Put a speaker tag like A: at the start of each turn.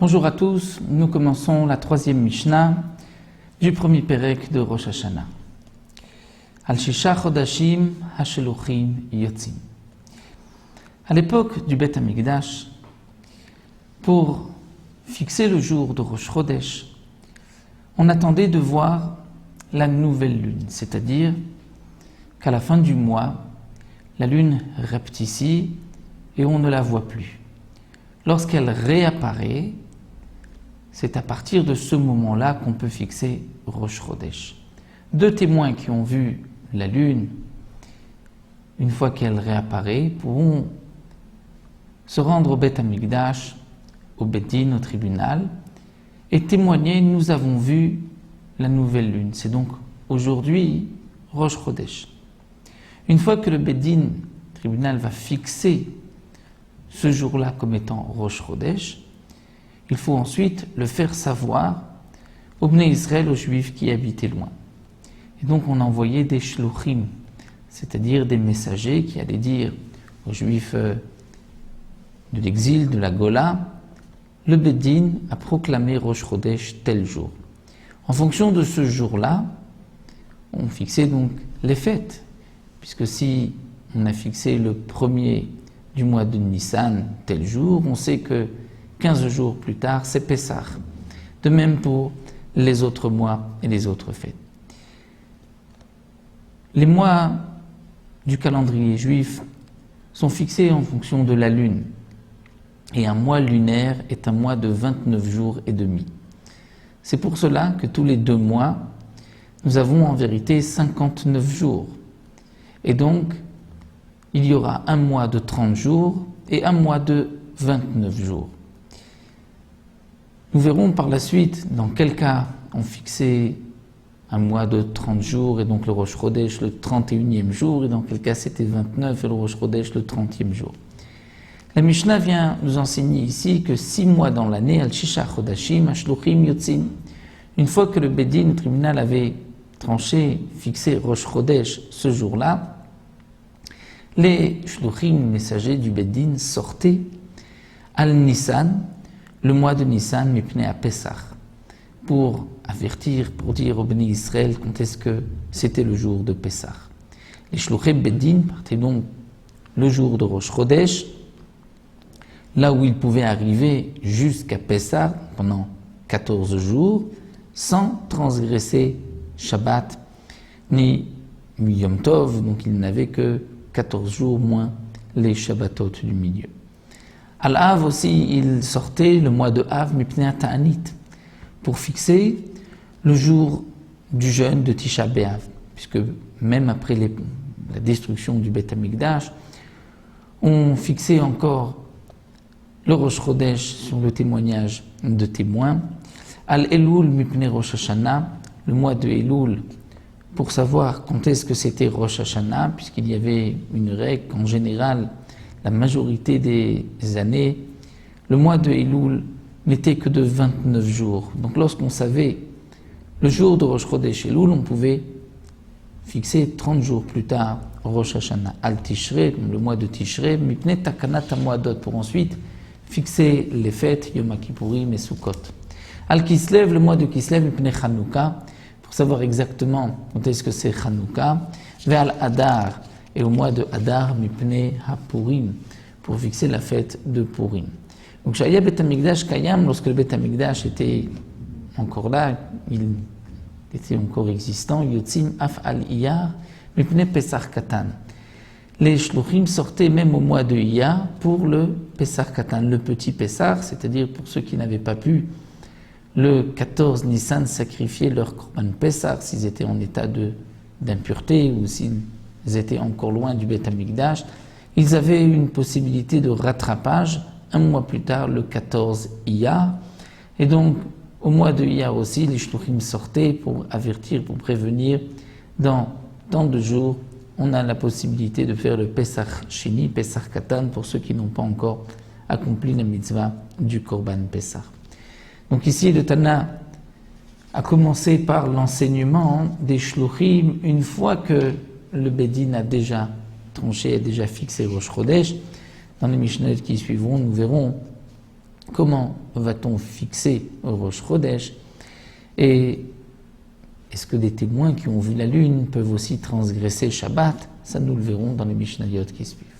A: Bonjour à tous, nous commençons la troisième Mishnah du premier Perek de Rosh Hashanah. Al-Shisha Chodashim Hasheluchim Yotzim. À l'époque du Beth Amikdash, pour fixer le jour de Rosh Chodesh, on attendait de voir la nouvelle lune, c'est-à-dire qu'à la fin du mois, la lune rapetissait et on ne la voit plus. Lorsqu'elle réapparaît, c'est à partir de ce moment-là qu'on peut fixer Rosh Chodesh. Deux témoins qui ont vu la lune, une fois qu'elle réapparaît, pourront se rendre au Beth Amikdash, au Beth Din, au tribunal, et témoigner, nous avons vu la nouvelle lune. C'est donc aujourd'hui Rosh Chodesh. Une fois que le Beth Din, le tribunal, va fixer ce jour-là comme étant Rosh Chodesh, il faut ensuite le faire savoir aux Bnei Israël, aux Juifs qui habitaient loin. Et donc on envoyait des shluchim, c'est-à-dire des messagers qui allaient dire aux Juifs de l'exil, de la Gola, le Beth Din a proclamé Rosh Chodesh tel jour. En fonction de ce jour-là, on fixait donc les fêtes, puisque si on a fixé le premier du mois de Nissan tel jour, on sait que 15 jours plus tard, c'est Pessah. De même pour les autres mois et les autres fêtes. Les mois du calendrier juif sont fixés en fonction de la lune. Et un mois lunaire est un mois de 29 jours et demi. C'est pour cela que tous les 2 mois, nous avons en vérité 59 jours. Et donc, il y aura un mois de 30 jours et un mois de 29 jours. Nous verrons par la suite dans quel cas on fixait un mois de 30 jours et donc le Rosh Chodesh le 31e jour, et dans quel cas c'était 29 et le Rosh Chodesh le 30e jour. La Mishnah vient nous enseigner ici que 6 mois dans l'année, Al-Shisha Chodashim Hashluchim Yotzim, une fois que le Beth Din, le tribunal, avait tranché, fixé Rosh Chodesh ce jour-là, les Shluchim, messagers du Beth Din, sortaient Al-Nissan, le mois de Nissan, Mipnei à Pessah, pour avertir, pour dire au Bnei Israël quand est-ce que c'était le jour de Pessah. Les Shluchim Beth Din partaient donc le jour de Rosh Chodesh, là où ils pouvaient arriver jusqu'à Pessah pendant 14 jours, sans transgresser Shabbat ni Yom Tov, donc ils n'avaient que 14 jours moins les Shabbatot du milieu. Al-Av aussi, il sortait le mois de Av, Mipnei Ta'anit, pour fixer le jour du jeûne de Tisha B'Av, puisque même après la destruction du Beth Amikdash, on fixait encore le Rosh Chodesh sur le témoignage de témoins. Al-Elul Mipnei Rosh Hashanah, le mois de Elul, pour savoir quand est-ce que c'était Rosh Hashanah, puisqu'il y avait une règle qu'en général, la majorité des années, le mois de Elul n'était que de 29 jours. Donc lorsqu'on savait le jour de Rosh Chodesh Elul, on pouvait fixer 30 jours plus tard Rosh Hashanah. Al-Tishrei, comme le mois de Tishrei, Mipnei Takanat HaMoadot, pour ensuite fixer les fêtes Yom Kippourim et Sukkot. Al-Kislev, le mois de Kislev, Mipnei Chanukah, pour savoir exactement quand est-ce que c'est Chanukah. Vers Al-Adar, et au mois de Adar, Mipnei HaPurim, pour fixer la fête de Purim. Donc, Shaya Beth Amikdash Kayam, lorsque le Beth Amikdash était encore là, il était encore existant, Yotzim Af Al-Iyar, Mipnei Pesach Katan. Les Shluchim sortaient même au mois de Iyar pour le Pesach Katan, le petit Pesach, c'est-à-dire pour ceux qui n'avaient pas pu le 14 Nissan sacrifier leur Korban Pesach, s'ils étaient en état d'impureté ou s'ils étaient encore loin du Beth Amikdash, ils avaient une possibilité de rattrapage un mois plus tard, le 14 Iyar. Et donc, au mois de Iyar aussi, les Shluchim sortaient pour avertir, pour prévenir, dans tant de jours, on a la possibilité de faire le Pesach Sheni, Pesach Katan, pour ceux qui n'ont pas encore accompli la mitzvah du Korban Pesach. Donc ici, le Tana a commencé par l'enseignement des Shluchim une fois que le Beth Din a déjà tranché, a déjà fixé Rosh Chodesh. Dans les Mishnayot qui suivront, nous verrons Comment va-t-on fixer Rosh Chodesh? Et est-ce que des témoins qui ont vu la lune peuvent aussi transgresser Shabbat? Ça, nous le verrons dans les Mishnayot qui suivent.